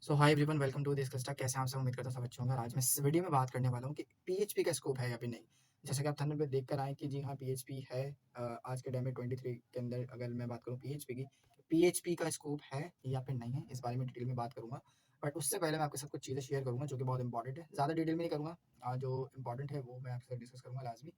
So hi everyone, welcome to this class. कैसे हैं आप सब? उम्मीद करता हूँ सब अच्छे होंगे। और आज मैं इस वीडियो में बात करने वाला हूँ कि पीएचपी का स्कोप है या फिर नहीं। जैसा कि आप थंबनेल पे देख कर आए कि जी हाँ, पीएचपी है। आज के टाइम में 23 के अंदर अगर मैं बात करूँ पीएचपी की, पीएचपी का स्कोप है या फिर नहीं है, इस बारे में डिटेल में बात करूँगा। बट उससे पहले मैं आपके साथ कुछ चीज़ें शेयर करूँगा जो कि बहुत इंपॉर्टेंट है। ज़्यादा डिटेल में नहीं करूँगा, जो इंपॉर्टेंट है वो मैं आपके साथ डिस्कस करूँगा लाजमी।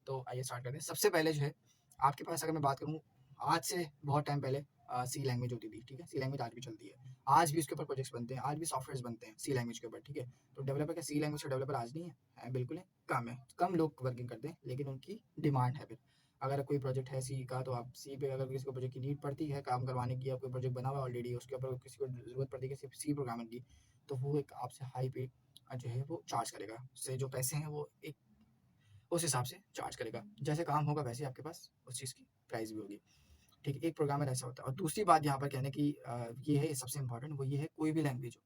तो आइए स्टार्ट करते हैं। सबसे पहले जो है, आपके पास अगर मैं बात करूँ, आज से बहुत टाइम पहले सी लैंग्वेज होती थी। ठीक है, सी लैंग्वेज आज भी चलती है। आज भी उसके ऊपर प्रोजेक्ट्स बनते हैं, आज भी सॉफ्टवेयर्स बनते हैं सी लैंग्वेज के ऊपर। ठीक है, तो डेवलपर का सी लैंग्वेज का डेवलपर आज नहीं है, बिल्कुल है, कम है, कम लोग वर्किंग करते हैं, लेकिन उनकी डिमांड है। फिर अगर कोई प्रोजेक्ट है सी का, तो आप सी पे, अगर किसी को प्रोजेक्ट की नीड पड़ती है काम करवाने की, या कोई प्रोजेक्ट बना हुआ ऑलरेडी, उसके ऊपर किसी को जरूरत पड़ती है किसी सी प्रोग्रामर की, तो वो एक आपसे हाई पे जो है वो चार्ज करेगा। उससे जो पैसे हैं वो एक उस हिसाब से चार्ज करेगा। जैसे काम होगा वैसे आपके पास उस चीज़ की प्राइस भी होगी। ठीक है, एक प्रोग्रामर ऐसा होता है। और दूसरी बात यहाँ पर कहने की ये है, सबसे इम्पोर्टेंट वो ये है, कोई भी लैंग्वेज हो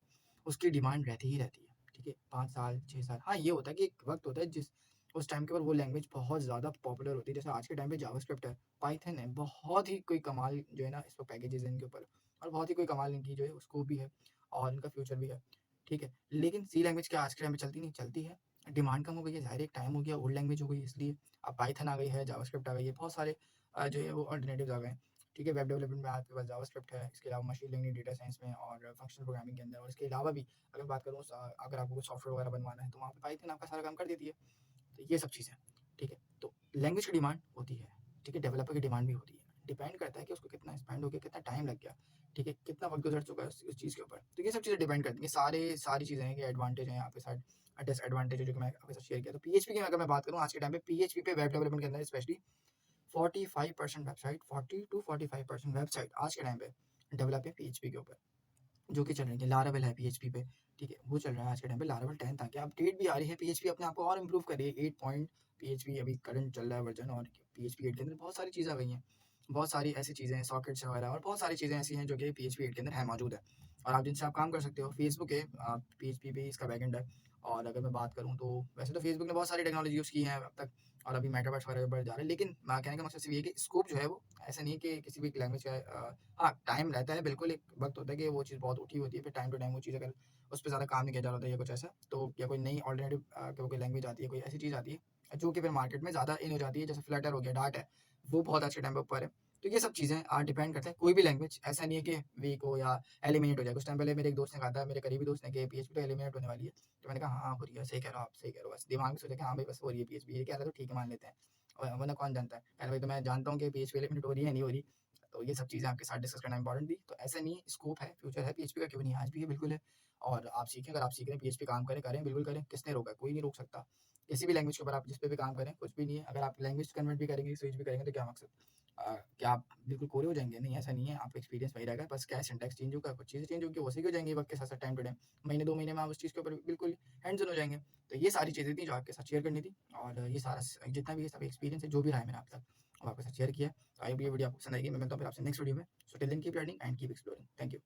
उसकी डिमांड रहती ही रहती है। ठीक है, 5 साल 6 साल, हाँ ये होता है कि एक वक्त होता है जिस उस टाइम के ऊपर वो लैंग्वेज बहुत ज़्यादा पॉपुलर होती है। जैसे आज के टाइम पे जावास्क्रिप्ट है, पाइथन है, बहुत ही कोई कमाल जो है ना, इस पर पैकेजेस हैं इनके ऊपर, और बहुत ही कोई कमाल इनकी जो है स्कोप भी है, और इनका फ्यूचर भी है। ठीक है, लेकिन सी लैंग्वेज क्या आज के टाइम में चलती नहीं? चलती है। डिमांड कम हो गई है, ज़ाहिर है, एक टाइम हो गया, ओल्ड लैंग्वेज हो गई, इसलिए अब पाइथन आ गई है, जावास्क्रिप्ट आ गई है, बहुत सारे जो है वो अल्टरनेटिव्स आ गए हैं। ठीक है, वेब डेवलपमेंट में आपके पास जावास्क्रिप्ट है, इसके अलावा मशीन लर्निंग, डेटा साइंस में और फंक्शनल प्रोग्रामिंग के अंदर। और इसके अलावा भी अगर बात करूँ, अगर आपको कुछ सॉफ्टवेयर वगैरह बनवाना है, तो वहाँ पे पाइथन आपका सारा काम कर देती है। तो ये सब चीज़ें, ठीक है, तो लैंग्वेज की डिमांड होती है। ठीक है, डेवलपर की डिमांड भी होती है। डिपेंड करता है कि उसको कितना स्पेंड हो गया, कितना टाइम लग गया, ठीक है, कितना वक्त गुजर चुका है उस चीज़ के ऊपर। तो ये सब चीज़ें डिपेंड करती हैं। सारी चीज़ें हैं कि एडवांटेज हैं आपके साथ, डिसएडवांटेज है जो कि मैं आपके साथ शेयर किया। तो पीएचपी की अगर मैं बात करूँ, आज के टाइम पे पीएचपी पे वेब डेवलपमेंट के अंदर स्पेशली 45% वेबसाइट, 40 to 45% वेबसाइट आज के टाइम पे डेवलप है पीएचपी के ऊपर, जो कि चल रही है। लारावेल है पीएचपी पे, ठीक है, वो चल रहा है आज के टाइम पे। लारावेल 10 था, क्या अपडेट भी आ रही है, पीएचपी अपने आप को और इम्प्रूव कर रही है। 8 पॉइंट पीएचपी अभी करंट चल रहा है वर्जन, और पीएचपी 8 के अंदर बहुत सारी चीज़ें आ गई हैं। बहुत सारी ऐसी चीज़ें हैं, सॉकेट्स वगैरह, और बहुत सारी चीज़ें ऐसी हैं जो कि पीएचपी 8 के अंदर है, मौजूद है, और आप जिनसे आप काम कर सकते हो। फेसबुक है, पीएचपी पे इसका बैकएंड है। और अगर मैं बात करूँ, तो वैसे तो फेसबुक ने बहुत सारी टेक्नोलॉजी यूज़ की है अब तक, और अभी मेटावर्स वगैरह बढ़ जा रहे हैं, लेकिन कहने का मकसद सिर्फ ये है कि स्कोप जो है वो ऐसा नहीं है कि किसी भी लैंग्वेज का हाँ, टाइम रहता है, बिल्कुल एक वक़्त होता है कि वो चीज़ बहुत उठी होती है, फिर टाइम टू टाइम वो चीज़ अगर उस पे ज़्यादा काम नहीं किया जा रहा होता है या कुछ ऐसा, तो या कोई नई अल्टरनेटिव कोई लैंग्वेज आती है, कोई ऐसी चीज़ आती है, जो कि फिर मार्केट में ज़्यादा इन हो जाती है, जैसे फ्लटर हो गया, डार्ट है, वो बहुत अच्छे टाइम पे ऊपर है। तो ये सब चीज़ें डिपेंड करता है, कोई भी लैंग्वेज ऐसा नहीं है कि वीक हो या एलिमिनेट हो जाए। कुछ टाइम पहले मेरे एक दोस्त ने कहा था, मेरे करीबी दोस्त ने, कि पीएचपी तो एलिमिनेट होने वाली है। तो मैंने कहा, हाँ, हो रही है, सही कह रहे हो आप, सही कह रहे हो। बस दिमाग में सोचा कि हाँ भाई, बस हो रही है पीएचपी, ये कह रहा था, ठीक है, मान लेते हैं। वरना कौन जानता है? पहले भाई तो मैं जानता हूँ कि पीएचपी एलिमिनेट हो रही है, नहीं हो रही। तो ये सब चीज़ें आपके साथ डिस्कस करना इंपॉर्टेंट थी। तो ऐसा नहीं है, स्कोप है, फ्यूचर है पीएचपी का, क्यों नहीं, आज भी है, बिल्कुल है। और आप सीखें, अगर आप सीख रहे हैं पीएचपी, काम करें, करें, बिल्कुल करें, किसने रोका है? कोई नहीं रोक सकता। किसी भी लैंग्वेज के ऊपर आप जिस पे भी काम करें, कुछ भी नहीं है। अगर आप लैंग्वेज कन्वर्ट भी करेंगे, स्विच भी करेंगे, तो क्या मकसद? क्या आप बिल्कुल कोरे हो जाएँगे? नहीं, ऐसा नहीं है, आपका एक्सपीरियंस वही रहेगा, बस क्या है, सिंटैक्स चेंज होगा, कुछ चीज़ें चेंज होंगी, वो सही हो जाएँगी वक़्त के साथ-साथ, टाइम टू टाइम। महीने 2 महीने में आप उस चीज़ के ऊपर बिल्कुल हैंड्स ऑन हो जाएँगे। तो ये सारी चीज़ें थी जो आपके साथ शेयर करनी थी, और ये सारा जितना भी ये सब एक्सपीरियंस है, जो भी रहा है मेरा अब तक, वो आपके साथ शेयर किया है। आई होप ये वीडियो आपको पसंद आएगी। मैं मिलता हूँ फिर आपसे नेक्स्ट वीडियो में। So till then keep learning and keep exploring. Thank you.